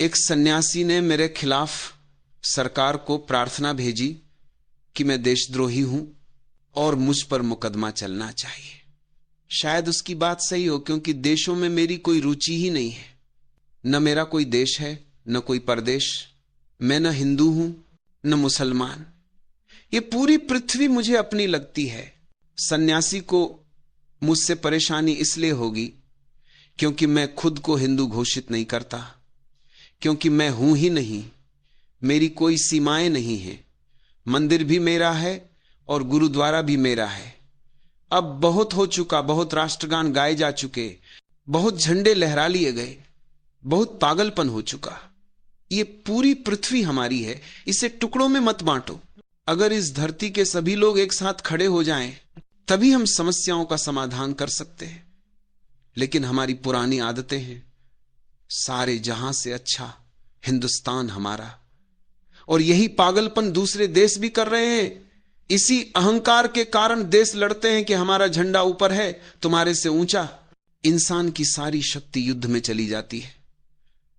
एक सन्यासी ने मेरे खिलाफ सरकार को प्रार्थना भेजी कि मैं देशद्रोही हूं और मुझ पर मुकदमा चलना चाहिए। शायद उसकी बात सही हो, क्योंकि देशों में मेरी कोई रुचि ही नहीं है। न मेरा कोई देश है, न कोई परदेश। मैं न हिंदू हूं न मुसलमान। ये पूरी पृथ्वी मुझे अपनी लगती है। सन्यासी को मुझसे परेशानी इसलिए होगी क्योंकि मैं खुद को हिंदू घोषित नहीं करता, क्योंकि मैं हूं ही नहीं। मेरी कोई सीमाएं नहीं है। मंदिर भी मेरा है और गुरुद्वारा भी मेरा है। अब बहुत हो चुका, बहुत राष्ट्रगान गाए जा चुके, बहुत झंडे लहरा लिए गए, बहुत पागलपन हो चुका। ये पूरी पृथ्वी हमारी है, इसे टुकड़ों में मत बांटो। अगर इस धरती के सभी लोग एक साथ खड़े हो जाएं, तभी हम समस्याओं का समाधान कर सकते हैं। लेकिन हमारी पुरानी आदतें हैं, सारे जहां से अच्छा हिंदुस्तान हमारा। और यही पागलपन दूसरे देश भी कर रहे हैं। इसी अहंकार के कारण देश लड़ते हैं कि हमारा झंडा ऊपर है, तुम्हारे से ऊंचा। इंसान की सारी शक्ति युद्ध में चली जाती है।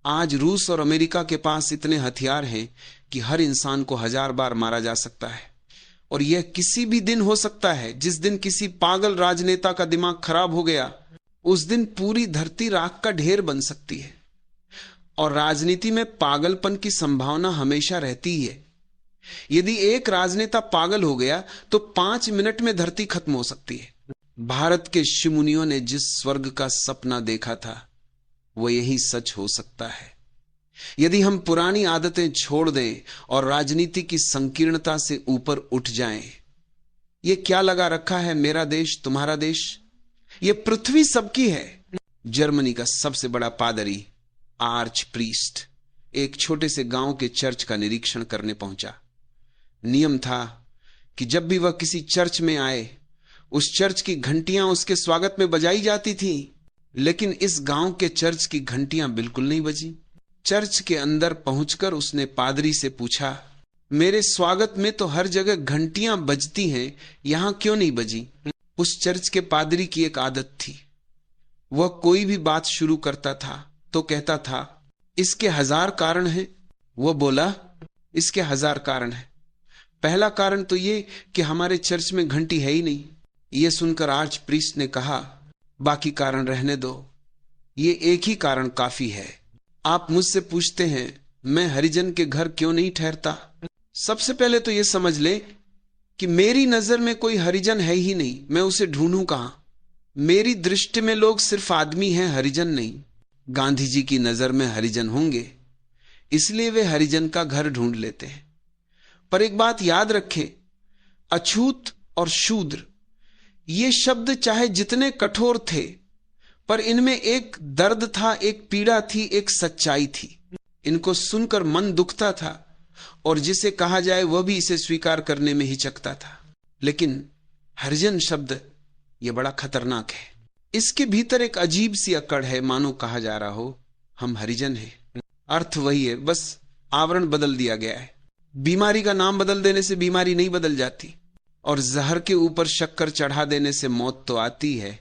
आज रूस और अमेरिका के पास इतने हथियार हैं कि हर इंसान को 1000 बार मारा जा सकता है। और यह किसी भी दिन हो सकता है। जिस दिन किसी पागल राजनेता का दिमाग खराब हो गया, उस दिन पूरी धरती राख का ढेर बन सकती है। और राजनीति में पागलपन की संभावना हमेशा रहती है। यदि एक राजनेता पागल हो गया तो 5 मिनट में धरती खत्म हो सकती है। भारत के ऋषि मुनियों ने जिस स्वर्ग का सपना देखा था, वो यही सच हो सकता है। यदि हम पुरानी आदतें छोड़ दें और राजनीति की संकीर्णता से ऊपर उठ जाएं। ये क्या लगा रखा है, मेरा देश तुम्हारा देश? ये पृथ्वी सबकी है। जर्मनी का सबसे बड़ा पादरी आर्च प्रीस्ट एक छोटे से गांव के चर्च का निरीक्षण करने पहुंचा। नियम था कि जब भी वह किसी चर्च में आए, उस चर्च की घंटियां उसके स्वागत में बजाई जाती थी। लेकिन इस गांव के चर्च की घंटियां बिल्कुल नहीं बजी। चर्च के अंदर पहुंचकर उसने पादरी से पूछा, मेरे स्वागत में तो हर जगह घंटियां बजती हैं, यहां क्यों नहीं बजी? उस चर्च के पादरी की एक आदत थी। वह कोई भी बात शुरू करता था तो कहता था, इसके 1000 कारण हैं। वह बोला, इसके 1000 कारण हैं। पहला कारण तो ये कि हमारे चर्च में घंटी है ही नहीं। यह सुनकर आर्च प्रीस्ट ने कहा, बाकी कारण रहने दो, ये एक ही कारण काफी है। आप मुझसे पूछते हैं मैं हरिजन के घर क्यों नहीं ठहरता। सबसे पहले तो यह समझ ले कि मेरी नजर में कोई हरिजन है ही नहीं। मैं उसे ढूंढूं कहां? मेरी दृष्टि में लोग सिर्फ आदमी हैं, हरिजन नहीं। गांधी जी की नजर में हरिजन होंगे, इसलिए वे हरिजन का घर ढूंढ लेते हैं। पर एक बात याद रखें, अछूत और शूद्र ये शब्द चाहे जितने कठोर थे, पर इनमें एक दर्द था, एक पीड़ा थी, एक सच्चाई थी। इनको सुनकर मन दुखता था और जिसे कहा जाए वह भी इसे स्वीकार करने में हिचकता था। लेकिन हरिजन शब्द यह बड़ा खतरनाक है। इसके भीतर एक अजीब सी अकड़ है, मानो कहा जा रहा हो हम हरिजन हैं। अर्थ वही है, बस आवरण बदल दिया गया है। बीमारी का नाम बदल देने से बीमारी नहीं बदल जाती, और जहर के ऊपर शक्कर चढ़ा देने से मौत तो आती है,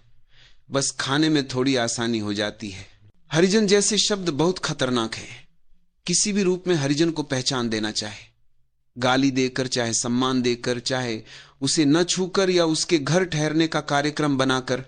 बस खाने में थोड़ी आसानी हो जाती है। हरिजन जैसे शब्द बहुत खतरनाक है। किसी भी रूप में हरिजन को पहचान देना, चाहे गाली देकर, चाहे सम्मान देकर, चाहे उसे न छूकर या उसके घर ठहरने का कार्यक्रम बनाकर,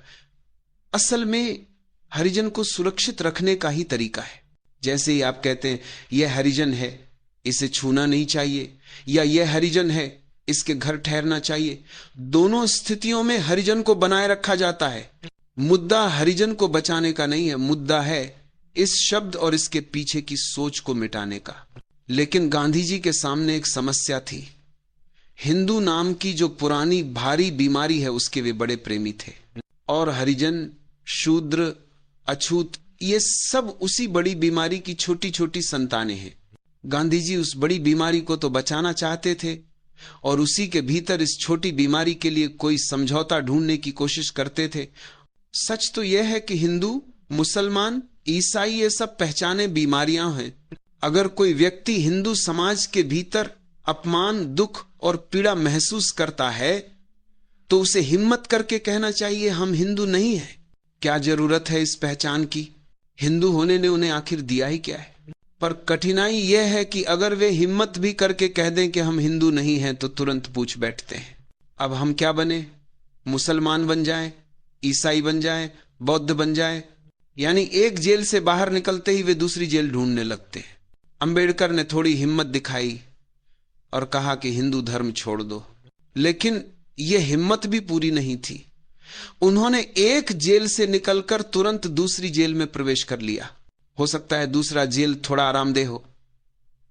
असल में हरिजन को सुरक्षित रखने का ही तरीका है। जैसे ही आप कहते हैं यह हरिजन है, इसे छूना नहीं चाहिए, या यह हरिजन है, इसके घर ठहरना चाहिए। दोनों स्थितियों में हरिजन को बनाए रखा जाता है। मुद्दा हरिजन को बचाने का नहीं है, मुद्दा है इस शब्द और इसके पीछे की सोच को मिटाने का। लेकिन गांधी जी के सामने एक समस्या थी। हिंदू नाम की जो पुरानी भारी बीमारी है उसके वे बड़े प्रेमी थे, और हरिजन, शूद्र, अछूत ये सब उसी बड़ी बीमारी की छोटी छोटी संतानें हैं। गांधी जी उस बड़ी बीमारी को तो बचाना चाहते थे, और उसी के भीतर इस छोटी बीमारी के लिए कोई समझौता ढूंढने की कोशिश करते थे। सच तो यह है कि हिंदू, मुसलमान, ईसाई ये सब पहचाने बीमारियां हैं। अगर कोई व्यक्ति हिंदू समाज के भीतर अपमान, दुख और पीड़ा महसूस करता है तो उसे हिम्मत करके कहना चाहिए हम हिंदू नहीं हैं। क्या जरूरत है इस पहचान की? हिंदू होने ने उन्हें आखिर दिया ही क्या है? पर कठिनाई यह है कि अगर वे हिम्मत भी करके कह दें कि हम हिंदू नहीं हैं तो तुरंत पूछ बैठते हैं, अब हम क्या बने? मुसलमान बन जाएं, ईसाई बन जाएं, बौद्ध बन जाएं। यानी एक जेल से बाहर निकलते ही वे दूसरी जेल ढूंढने लगते हैं। अंबेडकर ने थोड़ी हिम्मत दिखाई और कहा कि हिंदू धर्म छोड़ दो, लेकिन यह हिम्मत भी पूरी नहीं थी। उन्होंने एक जेल से निकलकर तुरंत दूसरी जेल में प्रवेश कर लिया। हो सकता है दूसरा जेल थोड़ा आरामदेह हो,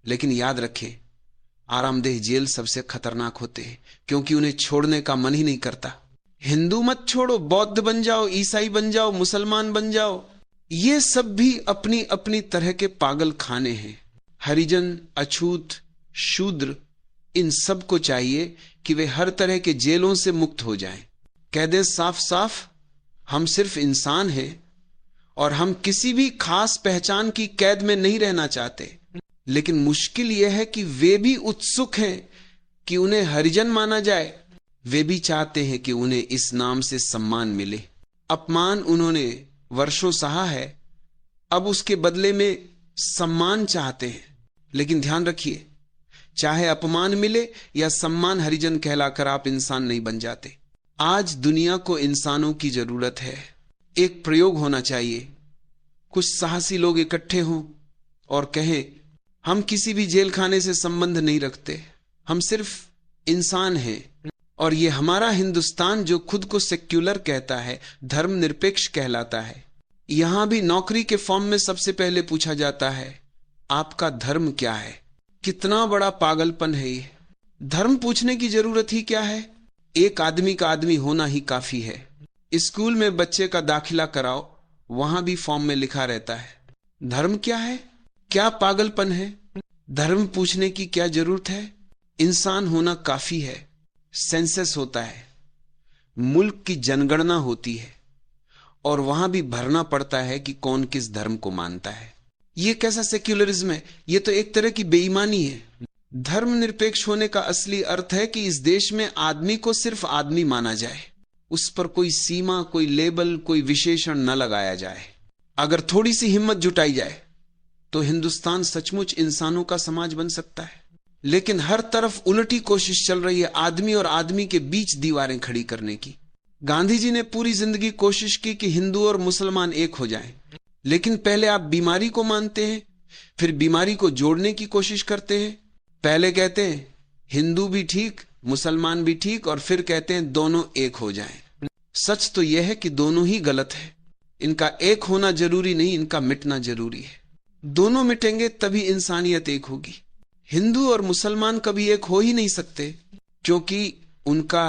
लेकिन याद रखें, आरामदेह जेल सबसे खतरनाक होते हैं, क्योंकि उन्हें छोड़ने का मन ही नहीं करता। हिंदू मत छोड़ो, बौद्ध बन जाओ, ईसाई बन जाओ, मुसलमान बन जाओ, ये सब भी अपनी अपनी तरह के पागल खाने हैं। हरिजन, अछूत, शूद्र, इन सब को चाहिए कि वे हर तरह के जेलों से मुक्त हो जाएं। कह दें साफ साफ, हम सिर्फ इंसान हैं और हम किसी भी खास पहचान की कैद में नहीं रहना चाहते। लेकिन मुश्किल यह है कि वे भी उत्सुक हैं कि उन्हें हरिजन माना जाए। वे भी चाहते हैं कि उन्हें इस नाम से सम्मान मिले। अपमान उन्होंने वर्षों सहा है, अब उसके बदले में सम्मान चाहते हैं। लेकिन ध्यान रखिए, चाहे अपमान मिले या सम्मान, हरिजन कहलाकर आप इंसान नहीं बन जाते। आज दुनिया को इंसानों की जरूरत है। एक प्रयोग होना चाहिए, कुछ साहसी लोग इकट्ठे हों और कहें, हम किसी भी जेल खाने से संबंध नहीं रखते, हम सिर्फ इंसान हैं। और ये हमारा हिंदुस्तान जो खुद को सेक्युलर कहता है, धर्मनिरपेक्ष कहलाता है, यहां भी नौकरी के फॉर्म में सबसे पहले पूछा जाता है, आपका धर्म क्या है? कितना बड़ा पागलपन है ये। धर्म पूछने की जरूरत ही क्या है? एक आदमी का आदमी होना ही काफी है। स्कूल में बच्चे का दाखिला कराओ, वहां भी फॉर्म में लिखा रहता है, धर्म क्या है? क्या पागलपन है? धर्म पूछने की क्या जरूरत है? इंसान होना काफी है। सेंसस होता है, मुल्क की जनगणना होती है, और वहां भी भरना पड़ता है कि कौन किस धर्म को मानता है। यह कैसा सेक्युलरिज्म है? यह तो एक तरह की बेईमानी है। धर्मनिरपेक्ष होने का असली अर्थ है कि इस देश में आदमी को सिर्फ आदमी माना जाए, उस पर कोई सीमा, कोई लेबल, कोई विशेषण न लगाया जाए। अगर थोड़ी सी हिम्मत जुटाई जाए तो हिंदुस्तान सचमुच इंसानों का समाज बन सकता है। लेकिन हर तरफ उलटी कोशिश चल रही है, आदमी और आदमी के बीच दीवारें खड़ी करने की। गांधी जी ने पूरी जिंदगी कोशिश की कि हिंदू और मुसलमान एक हो जाएं, लेकिन पहले आप बीमारी को मानते हैं, फिर बीमारी को जोड़ने की कोशिश करते हैं। पहले कहते हैं हिंदू भी ठीक, मुसलमान भी ठीक, और फिर कहते हैं दोनों एक हो जाएं। सच तो यह है कि दोनों ही गलत है। इनका एक होना जरूरी नहीं, इनका मिटना जरूरी है। दोनों मिटेंगे तभी इंसानियत एक होगी। हिंदू और मुसलमान कभी एक हो ही नहीं सकते, क्योंकि उनका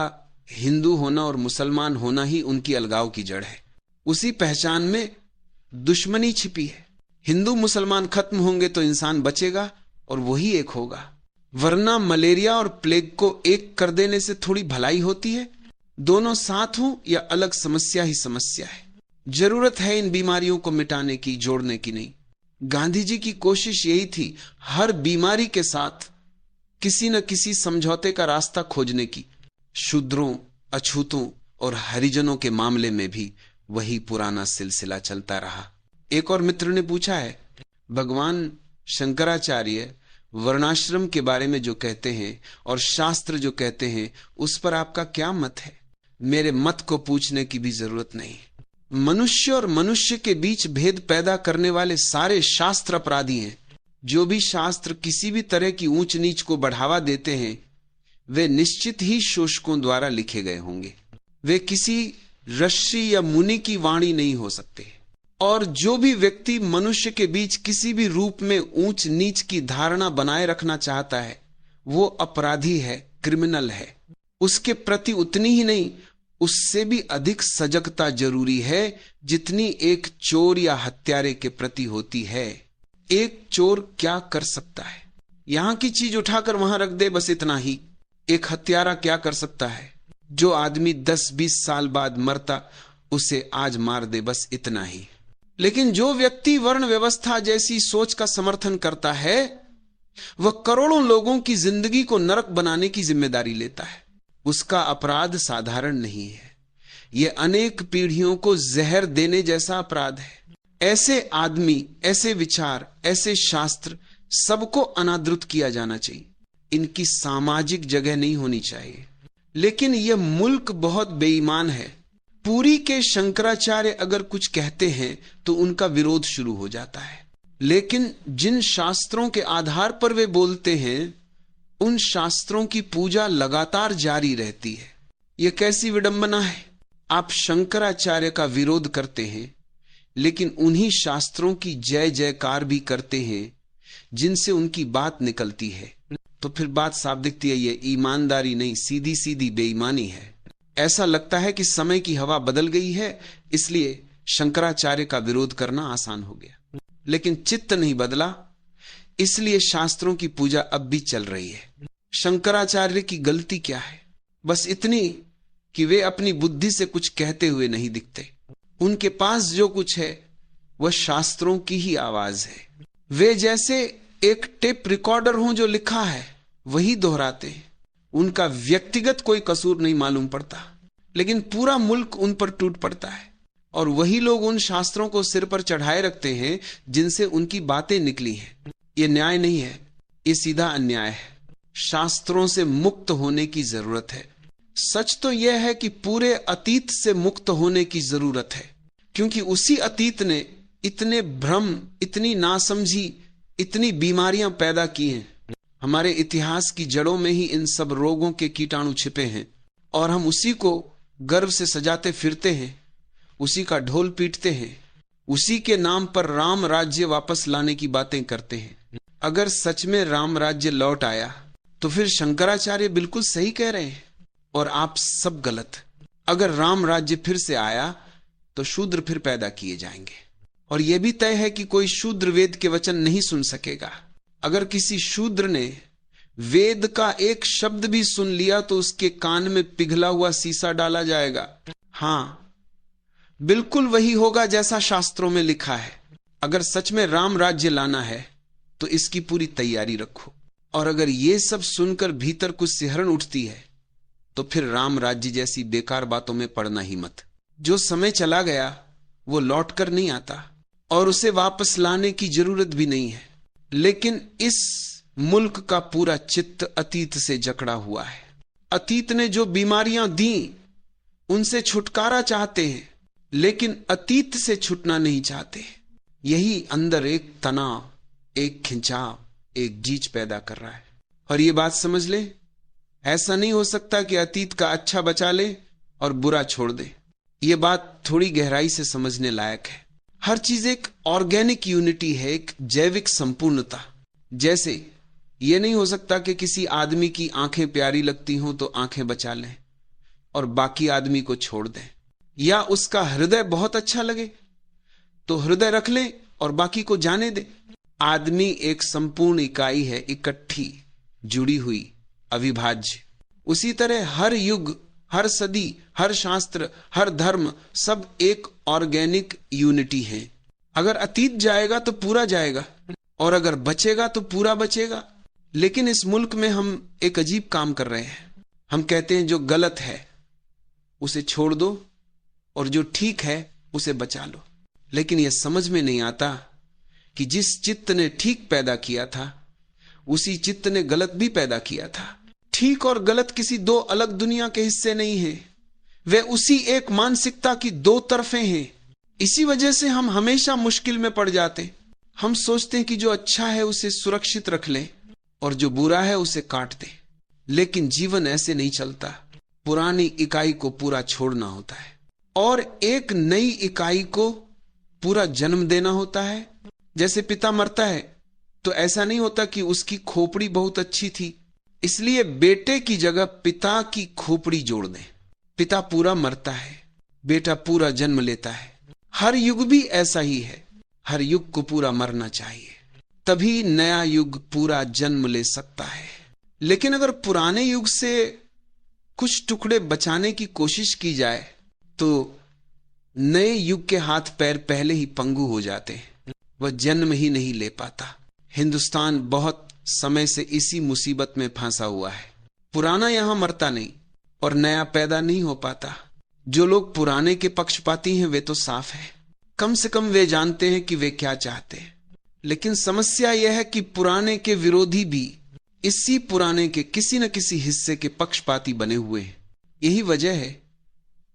हिंदू होना और मुसलमान होना ही उनकी अलगाव की जड़ है। उसी पहचान में दुश्मनी छिपी है। हिंदू मुसलमान खत्म होंगे तो इंसान बचेगा और वही एक होगा, वरना मलेरिया और प्लेग को एक कर देने से थोड़ी भलाई होती है। दोनों साथ हों या अलग, समस्या ही समस्या है। जरूरत है इन बीमारियों को मिटाने की, जोड़ने की नहीं। गांधी जी की कोशिश यही थी, हर बीमारी के साथ किसी न किसी समझौते का रास्ता खोजने की। शूद्रों, अछूतों और हरिजनों के मामले में भी वही पुराना सिलसिला चलता रहा। एक और मित्र ने पूछा है, भगवान शंकराचार्य वर्णाश्रम के बारे में जो कहते हैं और शास्त्र जो कहते हैं, उस पर आपका क्या मत है? मेरे मत को पूछने की भी जरूरत नहीं। मनुष्य और मनुष्य के बीच भेद पैदा करने वाले सारे शास्त्र अपराधी हैं। जो भी शास्त्र किसी भी तरह की ऊंच नीच को बढ़ावा देते हैं, वे निश्चित ही शोषकों द्वारा लिखे गए होंगे। वे किसी ऋषि या मुनि की वाणी नहीं हो सकते। और जो भी व्यक्ति मनुष्य के बीच किसी भी रूप में ऊंच नीच की धारणा बनाए रखना चाहता है, वो अपराधी है, क्रिमिनल है। उसके प्रति उतनी ही नहीं, उससे भी अधिक सजगता जरूरी है जितनी एक चोर या हत्यारे के प्रति होती है। एक चोर क्या कर सकता है? यहां की चीज उठाकर वहां रख दे, बस इतना ही। एक हत्यारा क्या कर सकता है? जो आदमी 10-20 साल बाद मरता, उसे आज मार दे, बस इतना ही। लेकिन जो व्यक्ति वर्ण व्यवस्था जैसी सोच का समर्थन करता है, वह करोड़ों लोगों की जिंदगी को नरक बनाने की जिम्मेदारी लेता है। उसका अपराध साधारण नहीं है, यह अनेक पीढ़ियों को जहर देने जैसा अपराध है। ऐसे आदमी, ऐसे विचार, ऐसे शास्त्र सबको अनादृत किया जाना चाहिए। इनकी सामाजिक जगह नहीं होनी चाहिए। लेकिन यह मुल्क बहुत बेईमान है। पुरी के शंकराचार्य अगर कुछ कहते हैं तो उनका विरोध शुरू हो जाता है। लेकिन जिन शास्त्रों के आधार पर वे बोलते हैं उन शास्त्रों की पूजा लगातार जारी रहती है। यह कैसी विडंबना है। आप शंकराचार्य का विरोध करते हैं लेकिन उन्हीं शास्त्रों की जय जयकार भी करते हैं जिनसे उनकी बात निकलती है। तो फिर बात साफ दिखती है, ये ईमानदारी नहीं, सीधी सीधी बेईमानी है। ऐसा लगता है कि समय की हवा बदल गई है, इसलिए शंकराचार्य का विरोध करना आसान हो गया। लेकिन चित्त नहीं बदला, इसलिए शास्त्रों की पूजा अब भी चल रही है। शंकराचार्य की गलती क्या है? बस इतनी कि वे अपनी बुद्धि से कुछ कहते हुए नहीं दिखते। उनके पास जो कुछ है वह शास्त्रों की ही आवाज है। वे जैसे एक टेप रिकॉर्डर हों जो लिखा है वही दोहराते हैं। उनका व्यक्तिगत कोई कसूर नहीं मालूम पड़ता, लेकिन पूरा मुल्क उन पर टूट पड़ता है और वही लोग उन शास्त्रों को सिर पर चढ़ाए रखते हैं जिनसे उनकी बातें निकली हैं। यह न्याय नहीं है, यह सीधा अन्याय है। शास्त्रों से मुक्त होने की जरूरत है। सच तो यह है कि पूरे अतीत से मुक्त होने की जरूरत है, क्योंकि उसी अतीत ने इतने भ्रम, इतनी नासमझी, इतनी बीमारियां पैदा की हैं। हमारे इतिहास की जड़ों में ही इन सब रोगों के कीटाणु छिपे हैं और हम उसी को गर्व से सजाते फिरते हैं, उसी का ढोल पीटते हैं, उसी के नाम पर राम राज्य वापस लाने की बातें करते हैं। अगर सच में राम राज्य लौट आया तो फिर शंकराचार्य बिल्कुल सही कह रहे हैं और आप सब गलत। अगर राम राज्य फिर से आया तो शूद्र फिर पैदा किए जाएंगे और यह भी तय है कि कोई शूद्र वेद के वचन नहीं सुन सकेगा। अगर किसी शूद्र ने वेद का एक शब्द भी सुन लिया तो उसके कान में पिघला हुआ शीशा डाला जाएगा। हां, बिल्कुल वही होगा जैसा शास्त्रों में लिखा है। अगर सच में राम राज्य लाना है तो इसकी पूरी तैयारी रखो। और अगर ये सब सुनकर भीतर कुछ सिहरन उठती है तो फिर राम राज्य जैसी बेकार बातों में पड़ना ही मत। जो समय चला गया वो लौट कर नहीं आता और उसे वापस लाने की जरूरत भी नहीं है। लेकिन इस मुल्क का पूरा चित्त अतीत से जकड़ा हुआ है। अतीत ने जो बीमारियां दी उनसे छुटकारा चाहते हैं, लेकिन अतीत से छूटना नहीं चाहते। यही अंदर एक तनाव, एक खिंचाव, एक गीच पैदा कर रहा है। और ये बात समझ ले, ऐसा नहीं हो सकता कि अतीत का अच्छा बचा ले और बुरा छोड़ दे। ये बात थोड़ी गहराई से समझने लायक है। हर चीज एक ऑर्गेनिक यूनिटी है, एक जैविक संपूर्णता। जैसे ये नहीं हो सकता कि किसी आदमी की आंखें प्यारी लगती हों तो आंखें बचा लें और बाकी आदमी को छोड़ दें, या उसका हृदय बहुत अच्छा लगे तो हृदय रख लें और बाकी को जाने दें। आदमी एक संपूर्ण इकाई है, इकट्ठी, जुड़ी हुई, अविभाज्य। उसी तरह हर युग, हर सदी, हर शास्त्र, हर धर्म सब एक ऑर्गेनिक यूनिटी है। अगर अतीत जाएगा तो पूरा जाएगा और अगर बचेगा तो पूरा बचेगा। लेकिन इस मुल्क में हम एक अजीब काम कर रहे हैं। हम कहते हैं जो गलत है उसे छोड़ दो और जो ठीक है उसे बचा लो। लेकिन यह समझ में नहीं आता कि जिस चित्त ने ठीक पैदा किया था उसी चित्त ने गलत भी पैदा किया था। ठीक और गलत किसी दो अलग दुनिया के हिस्से नहीं है, वे उसी एक मानसिकता की दो तरफें हैं। इसी वजह से हम हमेशा मुश्किल में पड़ जाते। हम सोचते हैं कि जो अच्छा है उसे सुरक्षित रख लें और जो बुरा है उसे काट दें। लेकिन जीवन ऐसे नहीं चलता। पुरानी इकाई को पूरा छोड़ना होता है और एक नई इकाई को पूरा जन्म देना होता है। जैसे पिता मरता है तो ऐसा नहीं होता कि उसकी खोपड़ी बहुत अच्छी थी इसलिए बेटे की जगह पिता की खोपड़ी जोड़ दें। पिता पूरा मरता है, बेटा पूरा जन्म लेता है। हर युग भी ऐसा ही है। हर युग को पूरा मरना चाहिए, तभी नया युग पूरा जन्म ले सकता है। लेकिन अगर पुराने युग से कुछ टुकड़े बचाने की कोशिश की जाए तो नए युग के हाथ पैर पहले ही पंगु हो जाते हैं, वह जन्म ही नहीं ले पाता। हिंदुस्तान बहुत समय से इसी मुसीबत में फंसा हुआ है। पुराना यहां मरता नहीं और नया पैदा नहीं हो पाता। जो लोग पुराने के पक्षपाती हैं वे तो साफ है। कम से कम वे जानते हैं कि वे क्या चाहते हैं। लेकिन समस्या यह है कि पुराने के विरोधी भी इसी पुराने के किसी न किसी हिस्से के पक्षपाती बने हुए हैं। यही वजह है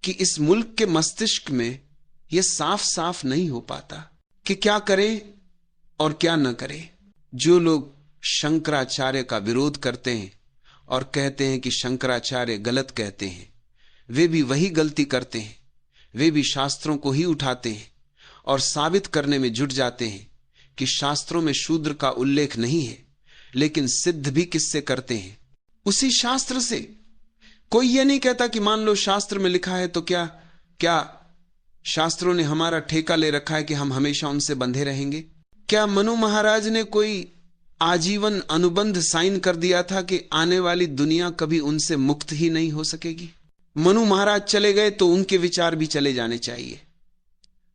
कि इस मुल्क के मस्तिष्क में यह साफ साफ नहीं हो पाता कि क्या करें और क्या न करें। जो लोग शंकराचार्य का विरोध करते हैं और कहते हैं कि शंकराचार्य गलत कहते हैं, वे भी वही गलती करते हैं। वे भी शास्त्रों को ही उठाते हैं और साबित करने में जुट जाते हैं कि शास्त्रों में शूद्र का उल्लेख नहीं है, लेकिन सिद्ध भी किससे करते हैं? उसी शास्त्र से। कोई यह नहीं कहता कि मान लो शास्त्र में लिखा है तो क्या क्या शास्त्रों ने हमारा ठेका ले रखा है कि हम हमेशा उनसे बंधे रहेंगे? क्या मनु महाराज ने कोई आजीवन अनुबंध साइन कर दिया था कि आने वाली दुनिया कभी उनसे मुक्त ही नहीं हो सकेगी? मनु महाराज चले गए तो उनके विचार भी चले जाने चाहिए।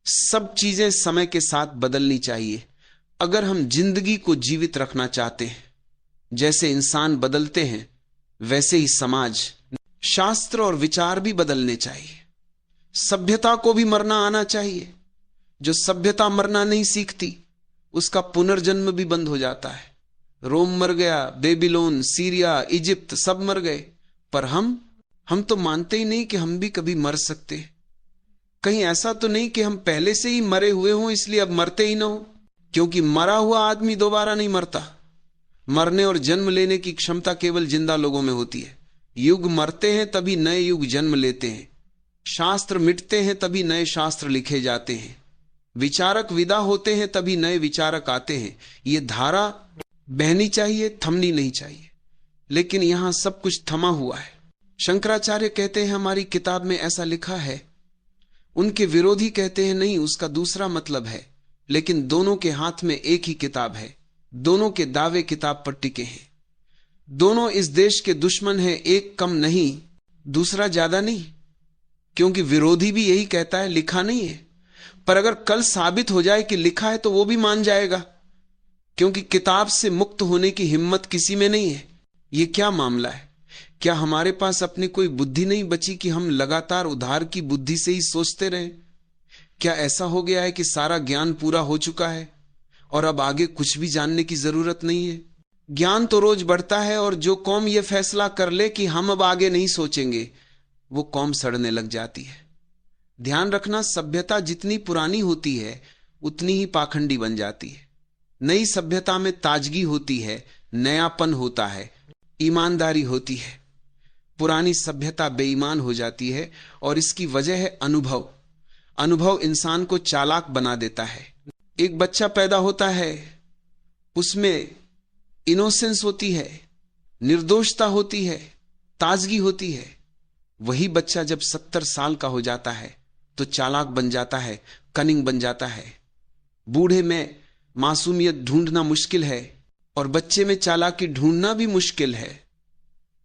सब चीजें समय के साथ बदलनी चाहिए। अगर हम जिंदगी को जीवित रखना चाहते हैं, जैसे इंसान बदलते हैं वैसे ही समाज, शास्त्र और विचार भी बदलने चाहिए। सभ्यता को भी मरना आना चाहिए। जो सभ्यता मरना नहीं सीखती उसका पुनर्जन्म भी बंद हो जाता है। रोम मर गया, बेबीलोन, सीरिया, इजिप्ट सब मर गए, पर हम तो मानते ही नहीं कि हम भी कभी मर सकते। कहीं ऐसा तो नहीं कि हम पहले से ही मरे हुए हों इसलिए अब मरते ही ना हो? क्योंकि मरा हुआ आदमी दोबारा नहीं मरता। मरने और जन्म लेने की क्षमता केवल जिंदा लोगों में होती है। युग मरते हैं तभी नए युग जन्म लेते हैं। शास्त्र मिटते हैं तभी नए शास्त्र लिखे जाते हैं। विचारक विदा होते हैं तभी नए विचारक आते हैं। ये धारा बहनी चाहिए, थमनी नहीं चाहिए। लेकिन यहां सब कुछ थमा हुआ है। शंकराचार्य कहते हैं हमारी किताब में ऐसा लिखा है, उनके विरोधी कहते हैं नहीं, उसका दूसरा मतलब है। लेकिन दोनों के हाथ में एक ही किताब है। दोनों के दावे किताब पर टिके हैं। दोनों इस देश के दुश्मन हैं, एक कम नहीं, दूसरा ज्यादा नहीं। क्योंकि विरोधी भी यही कहता है, लिखा नहीं है। पर अगर कल साबित हो जाए कि लिखा है तो वो भी मान जाएगा, क्योंकि किताब से मुक्त होने की हिम्मत किसी में नहीं है। ये क्या मामला है? क्या हमारे पास अपनी कोई बुद्धि नहीं बची कि हम लगातार उधार की बुद्धि से ही सोचते रहें? क्या ऐसा हो गया है कि सारा ज्ञान पूरा हो चुका है और अब आगे कुछ भी जानने की जरूरत नहीं है? ज्ञान तो रोज बढ़ता है, और जो कौम यह फैसला कर ले कि हम अब आगे नहीं सोचेंगे, वो कौम सड़ने लग जाती है। ध्यान रखना, सभ्यता जितनी पुरानी होती है उतनी ही पाखंडी बन जाती है। नई सभ्यता में ताजगी होती है, नयापन होता है, ईमानदारी होती है। पुरानी सभ्यता बेईमान हो जाती है और इसकी वजह है अनुभव। अनुभव इंसान को चालाक बना देता है। एक बच्चा पैदा होता है, उसमें इनोसेंस होती है, निर्दोषता होती है, ताजगी होती है। वही बच्चा जब 70 साल का हो जाता है तो चालाक बन जाता है, कनिंग बन जाता है। बूढ़े में मासूमियत ढूंढना मुश्किल है और बच्चे में चालाकी ढूंढना भी मुश्किल है।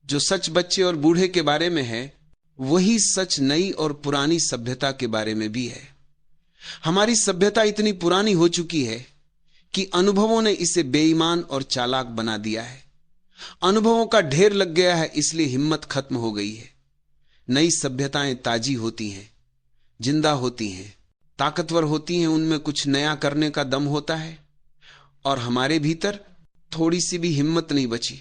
जो सच बच्चे और बूढ़े के बारे में है वही सच नई और पुरानी सभ्यता के बारे में भी है। हमारी सभ्यता इतनी पुरानी हो चुकी है कि अनुभवों ने इसे बेईमान और चालाक बना दिया है। अनुभवों का ढेर लग गया है, इसलिए हिम्मत खत्म हो गई है। नई सभ्यताएं ताजी होती हैं, जिंदा होती हैं, ताकतवर होती हैं, उनमें कुछ नया करने का दम होता है। और हमारे भीतर थोड़ी सी भी हिम्मत नहीं बची।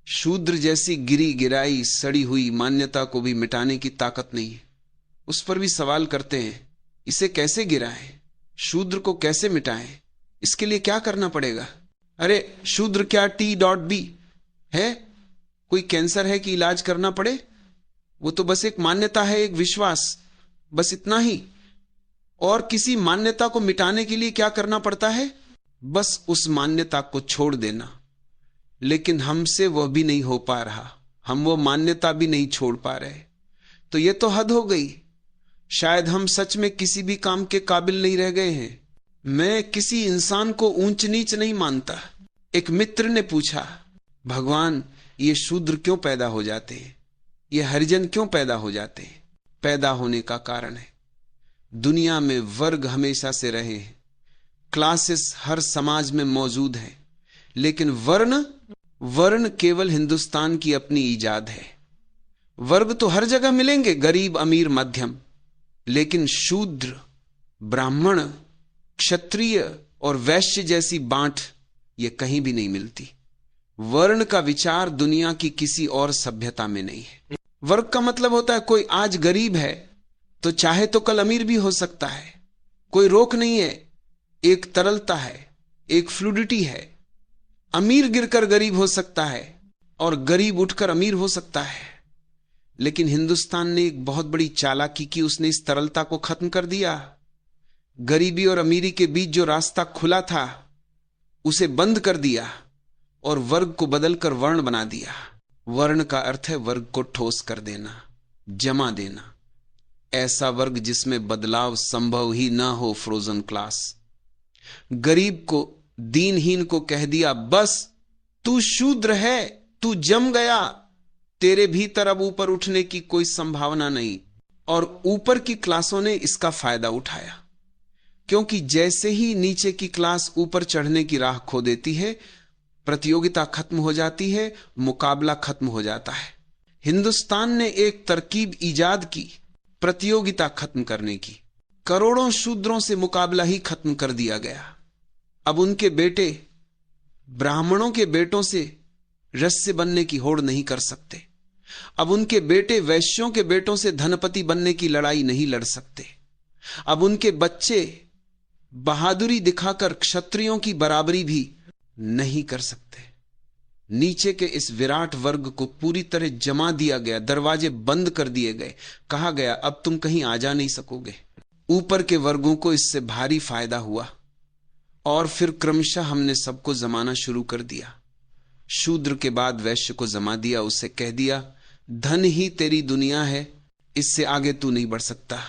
शूद्र जैसी गिरी गिराई सड़ी हुई मान्यता को भी मिटाने की ताकत नहीं है। उस पर भी सवाल करते हैं, इसे कैसे गिराएं, शूद्र को कैसे मिटाएं, इसके लिए क्या करना पड़ेगा? अरे शूद्र क्या T.B है? कोई कैंसर है कि इलाज करना पड़े? वो तो बस एक मान्यता है, एक विश्वास, बस इतना ही। और किसी मान्यता को मिटाने के लिए क्या करना पड़ता है? बस उस मान्यता को छोड़ देना। लेकिन हमसे वह भी नहीं हो पा रहा, हम वो मान्यता भी नहीं छोड़ पा रहे। तो ये तो हद हो गई। शायद हम सच में किसी भी काम के काबिल नहीं रह गए हैं। मैं किसी इंसान को ऊंच नीच नहीं मानता। एक मित्र ने पूछा, भगवान ये शूद्र क्यों पैदा हो जाते हैं, ये हरिजन क्यों पैदा हो जाते हैं? पैदा होने का कारण है, दुनिया में वर्ग हमेशा से रहे हैं, क्लासेस हर समाज में मौजूद हैं, लेकिन वर्ण केवल हिंदुस्तान की अपनी ईजाद है। वर्ग तो हर जगह मिलेंगे, गरीब, अमीर, मध्यम, लेकिन शूद्र ब्राह्मण, क्षत्रिय और वैश्य जैसी बांट ये कहीं भी नहीं मिलती। वर्ण का विचार दुनिया की किसी और सभ्यता में नहीं है। वर्ग का मतलब होता है कोई आज गरीब है तो चाहे तो कल अमीर भी हो सकता है, कोई रोक नहीं है, एक तरलता है, एक फ्लूडिटी है। अमीर गिरकर गरीब हो सकता है और गरीब उठकर अमीर हो सकता है। लेकिन हिंदुस्तान ने एक बहुत बड़ी चालाकी की, उसने इस तरलता को खत्म कर दिया। गरीबी और अमीरी के बीच जो रास्ता खुला था उसे बंद कर दिया और वर्ग को बदलकर वर्ण बना दिया। वर्ण का अर्थ है वर्ग को ठोस कर देना, जमा देना। ऐसा वर्ग जिसमें बदलाव संभव ही ना हो, फ्रोजन क्लास। गरीब को, दीनहीन को कह दिया बस तू शूद्र है, तू जम गया, तेरे भीतर अब ऊपर उठने की कोई संभावना नहीं। और ऊपर की क्लासों ने इसका फायदा उठाया, क्योंकि जैसे ही नीचे की क्लास ऊपर चढ़ने की राह खो देती है, प्रतियोगिता खत्म हो जाती है, मुकाबला खत्म हो जाता है। हिंदुस्तान ने एक तरकीब ईजाद की प्रतियोगिता खत्म करने की। करोड़ों शूद्रों से मुकाबला ही खत्म कर दिया गया। अब उनके बेटे ब्राह्मणों के बेटों से रस्से बनने की होड़ नहीं कर सकते। अब उनके बेटे वैश्यों के बेटों से धनपति बनने की लड़ाई नहीं लड़ सकते। अब उनके बच्चे बहादुरी दिखाकर क्षत्रियों की बराबरी भी नहीं कर सकते। नीचे के इस विराट वर्ग को पूरी तरह जमा दिया गया, दरवाजे बंद कर दिए गए। कहा गया अब तुम कहीं आ जा नहीं सकोगे। ऊपर के वर्गों को इससे भारी फायदा हुआ और फिर क्रमशः हमने सबको जमाना शुरू कर दिया। शूद्र के बाद वैश्य को जमा दिया, उससे कह दिया धन ही तेरी दुनिया है, इससे आगे तू नहीं बढ़ सकता,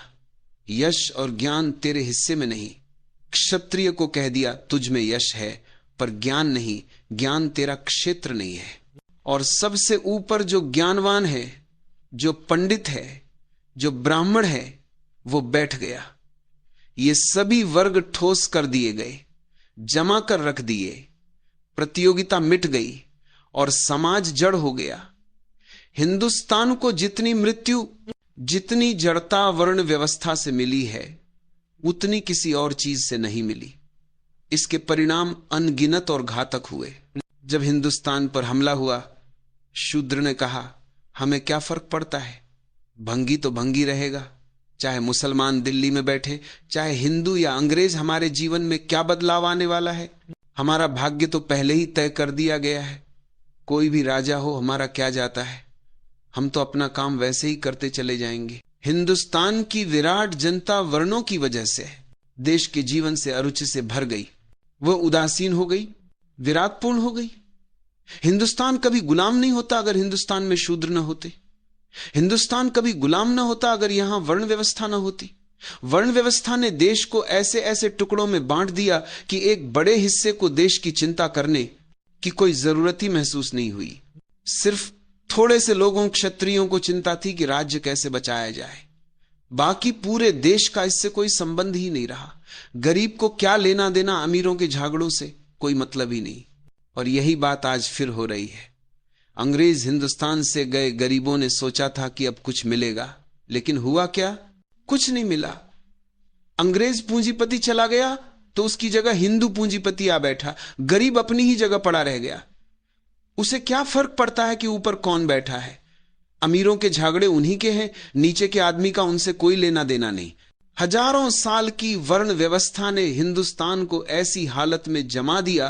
यश और ज्ञान तेरे हिस्से में नहीं। क्षत्रिय को कह दिया तुझ में यश है पर ज्ञान नहीं, ज्ञान तेरा क्षेत्र नहीं है। और सबसे ऊपर जो ज्ञानवान है, जो पंडित है, जो ब्राह्मण है, वो बैठ गया। ये सभी वर्ग ठोस कर दिए गए, जमा कर रख दिए, प्रतियोगिता मिट गई और समाज जड़ हो गया। हिंदुस्तान को जितनी मृत्यु, जितनी जड़ता वर्ण व्यवस्था से मिली है, उतनी किसी और चीज से नहीं मिली। इसके परिणाम अनगिनत और घातक हुए। जब हिंदुस्तान पर हमला हुआ, शूद्र ने कहा हमें क्या फर्क पड़ता है, भंगी तो भंगी रहेगा, चाहे मुसलमान दिल्ली में बैठे, चाहे हिंदू या अंग्रेज, हमारे जीवन में क्या बदलाव आने वाला है? हमारा भाग्य तो पहले ही तय कर दिया गया है। कोई भी राजा हो, हमारा क्या जाता है, हम तो अपना काम वैसे ही करते चले जाएंगे। हिंदुस्तान की विराट जनता वर्णों की वजह से देश के जीवन से अरुचि से भर गई, वह उदासीन हो गई, विराटपूर्ण हो गई। हिंदुस्तान कभी गुलाम नहीं होता अगर हिंदुस्तान में शूद्र न होते। हिंदुस्तान कभी गुलाम न होता अगर यहां वर्ण व्यवस्था न होती। वर्ण व्यवस्था ने देश को ऐसे ऐसे टुकड़ों में बांट दिया कि एक बड़े हिस्से को देश की चिंता करने की कोई जरूरत ही महसूस नहीं हुई। सिर्फ थोड़े से लोगों, क्षत्रियों को चिंता थी कि राज्य कैसे बचाया जाए। बाकी पूरे देश का इससे कोई संबंध ही नहीं रहा। गरीब को क्या लेना देना अमीरों के झगड़ों से, कोई मतलब ही नहीं। और यही बात आज फिर हो रही है। अंग्रेज हिंदुस्तान से गए गरीबों ने सोचा था कि अब कुछ मिलेगा, लेकिन हुआ क्या? कुछ नहीं मिला। अंग्रेज पूंजीपति चला गया तो उसकी जगह हिंदू पूंजीपति आ बैठा। गरीब अपनी ही जगह पड़ा रह गया। उसे क्या फर्क पड़ता है कि ऊपर कौन बैठा है? अमीरों के झगड़े उन्हीं के हैं, नीचे के आदमी का उनसे कोई लेना देना नहीं। हजारों साल की वर्ण व्यवस्था ने हिंदुस्तान को ऐसी हालत में जमा दिया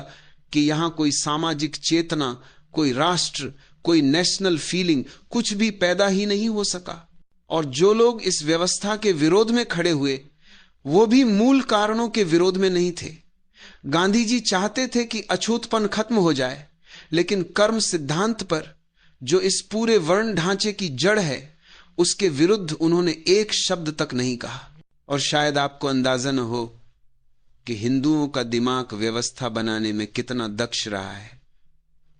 कि यहां कोई सामाजिक चेतना, कोई राष्ट्र, कोई नेशनल फीलिंग, कुछ भी पैदा ही नहीं हो सका। और जो लोग इस व्यवस्था के विरोध में खड़े हुए, वो भी मूल कारणों के विरोध में नहीं थे। गांधी जी चाहते थे कि अछूतपन खत्म हो जाए, लेकिन कर्म सिद्धांत पर, जो इस पूरे वर्ण ढांचे की जड़ है, उसके विरुद्ध उन्होंने एक शब्द तक नहीं कहा। और शायद आपको अंदाजा न हो कि हिंदुओं का दिमाग व्यवस्था बनाने में कितना दक्ष रहा है।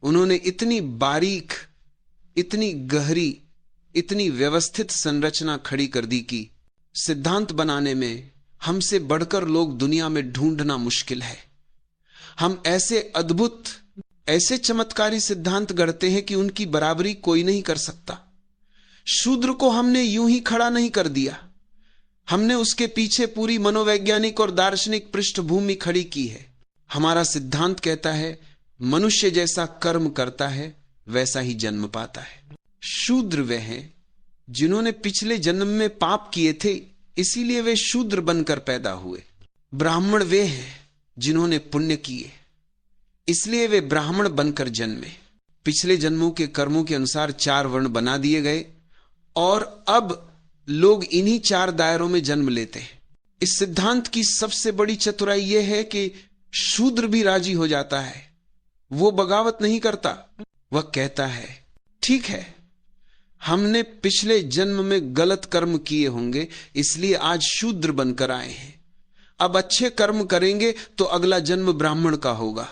उन्होंने इतनी बारीक, इतनी गहरी, इतनी व्यवस्थित संरचना खड़ी कर दी कि सिद्धांत बनाने में हमसे बढ़कर लोग दुनिया में ढूंढना मुश्किल है। हम ऐसे अद्भुत, ऐसे चमत्कारी सिद्धांत गढ़ते हैं कि उनकी बराबरी कोई नहीं कर सकता। शूद्र को हमने यूं ही खड़ा नहीं कर दिया। हमने उसके पीछे पूरी मनोवैज्ञानिक और दार्शनिक पृष्ठभूमि खड़ी की है। हमारा सिद्धांत कहता है मनुष्य जैसा कर्म करता है वैसा ही जन्म पाता है। शूद्र वे हैं जिन्होंने पिछले जन्म में पाप किए थे, इसीलिए वे शूद्र बनकर पैदा हुए। ब्राह्मण वे हैं जिन्होंने पुण्य किए, इसलिए वे ब्राह्मण बनकर जन्मे। पिछले जन्मों के कर्मों के अनुसार 4 वर्ण बना दिए गए और अब लोग इन्हीं 4 दायरों में जन्म लेते हैं। इस सिद्धांत की सबसे बड़ी चतुराई यह है कि शूद्र भी राजी हो जाता है। वो बगावत नहीं करता, वह कहता है ठीक है, हमने पिछले जन्म में गलत कर्म किए होंगे इसलिए आज शूद्र बनकर आए हैं। अब अच्छे कर्म करेंगे तो अगला जन्म ब्राह्मण का होगा,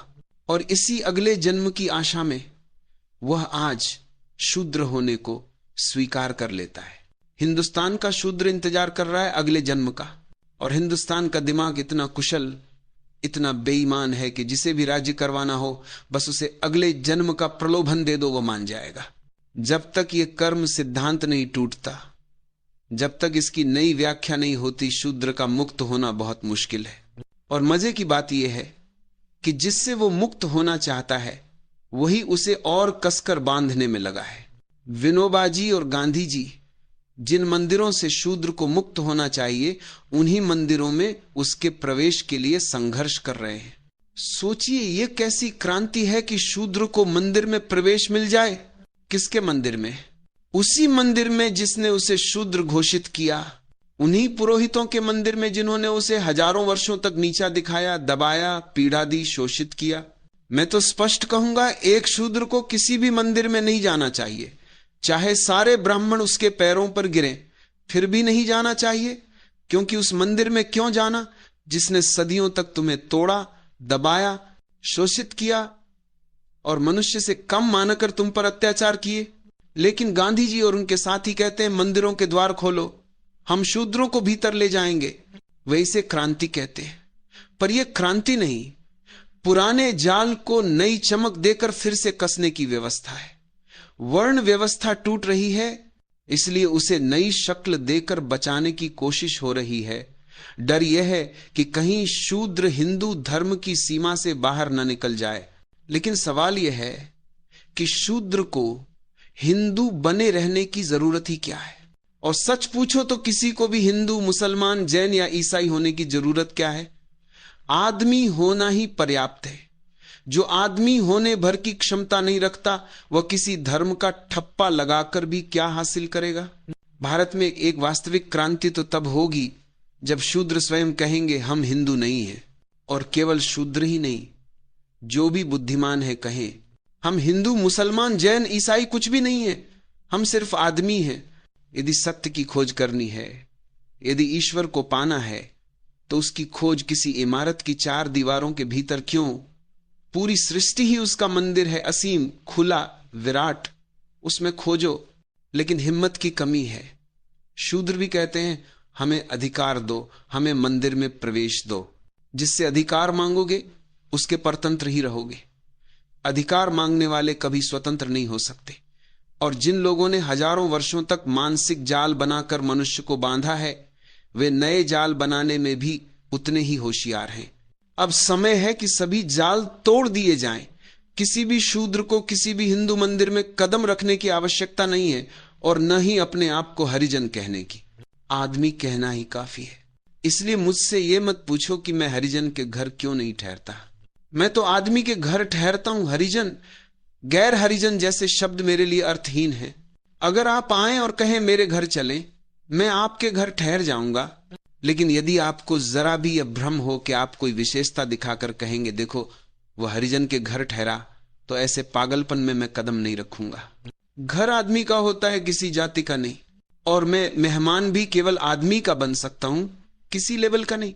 और इसी अगले जन्म की आशा में वह आज शूद्र होने को स्वीकार कर लेता है। हिंदुस्तान का शूद्र इंतजार कर रहा है अगले जन्म का, और हिंदुस्तान का दिमाग इतना कुशल, इतना बेईमान है कि जिसे भी राजी करवाना हो बस उसे अगले जन्म का प्रलोभन दे दो, वो मान जाएगा। जब तक ये कर्म सिद्धांत नहीं टूटता, जब तक इसकी नई व्याख्या नहीं होती, शूद्र का मुक्त होना बहुत मुश्किल है। और मजे की बात यह है कि जिससे वो मुक्त होना चाहता है वही उसे और कसकर बांधने में लगा है। विनोबा जी और गांधी जी जिन मंदिरों से शूद्र को मुक्त होना चाहिए, उन्हीं मंदिरों में उसके प्रवेश के लिए संघर्ष कर रहे हैं। सोचिए ये कैसी क्रांति है कि शूद्र को मंदिर में प्रवेश मिल जाए। किसके मंदिर में? उसी मंदिर में जिसने उसे शूद्र घोषित किया, उन्हीं पुरोहितों के मंदिर में जिन्होंने उसे हजारों वर्षों तक नीचा दिखाया, दबाया, पीड़ा दी, शोषित किया। मैं तो स्पष्ट कहूंगा, एक शूद्र को किसी भी मंदिर में नहीं जाना चाहिए, चाहे सारे ब्राह्मण उसके पैरों पर गिरें, फिर भी नहीं जाना चाहिए। क्योंकि उस मंदिर में क्यों जाना जिसने सदियों तक तुम्हें तोड़ा, दबाया, शोषित किया और मनुष्य से कम मानकर तुम पर अत्याचार किए। लेकिन गांधी जी और उनके साथी कहते हैं मंदिरों के द्वार खोलो, हम शूद्रों को भीतर ले जाएंगे। वे इसे क्रांति कहते हैं, पर यह क्रांति नहीं, पुराने जाल को नई चमक देकर फिर से कसने की व्यवस्था है। वर्ण व्यवस्था टूट रही है, इसलिए उसे नई शक्ल देकर बचाने की कोशिश हो रही है। डर यह है कि कहीं शूद्र हिंदू धर्म की सीमा से बाहर न निकल जाए। लेकिन सवाल यह है कि शूद्र को हिंदू बने रहने की जरूरत ही क्या है? और सच पूछो तो किसी को भी हिंदू, मुसलमान, जैन या ईसाई होने की जरूरत क्या है? आदमी होना ही पर्याप्त है। जो आदमी होने भर की क्षमता नहीं रखता, वह किसी धर्म का ठप्पा लगाकर भी क्या हासिल करेगा? भारत में एक वास्तविक क्रांति तो तब होगी जब शूद्र स्वयं कहेंगे हम हिंदू नहीं हैं। और केवल शूद्र ही नहीं, जो भी बुद्धिमान है कहें हम हिंदू, मुसलमान, जैन, ईसाई कुछ भी नहीं है, हम सिर्फ आदमी हैं। यदि सत्य की खोज करनी है, यदि ईश्वर को पाना है, तो उसकी खोज किसी इमारत की 4 दीवारों के भीतर क्यों? पूरी सृष्टि ही उसका मंदिर है, असीम, खुला, विराट, उसमें खोजो। लेकिन हिम्मत की कमी है। शूद्र भी कहते हैं हमें अधिकार दो, हमें मंदिर में प्रवेश दो। जिससे अधिकार मांगोगे उसके परतंत्र ही रहोगे। अधिकार मांगने वाले कभी स्वतंत्र नहीं हो सकते। और जिन लोगों ने हजारों वर्षों तक मानसिक जाल बनाकर मनुष्य को बांधा है, वे नए जाल बनाने में भी उतने ही होशियार हैं। अब समय है कि सभी जाल तोड़ दिए जाएं। किसी भी शूद्र को किसी भी हिंदू मंदिर में कदम रखने की आवश्यकता नहीं है, और न ही अपने आप को हरिजन कहने की। आदमी कहना ही काफी है। इसलिए मुझसे यह मत पूछो कि मैं हरिजन के घर क्यों नहीं ठहरता। मैं तो आदमी के घर ठहरता हूं। हरिजन, गैर हरिजन जैसे शब्द मेरे लिए अर्थहीन है। अगर आप आए और कहें मेरे घर चलें, मैं आपके घर ठहर जाऊंगा। लेकिन यदि आपको जरा भी यह भ्रम हो कि आप कोई विशेषता दिखाकर कहेंगे देखो वह हरिजन के घर ठहरा, तो ऐसे पागलपन में मैं कदम नहीं रखूंगा। घर आदमी का होता है, किसी जाति का नहीं। और मैं मेहमान भी केवल आदमी का बन सकता हूं, किसी लेवल का नहीं।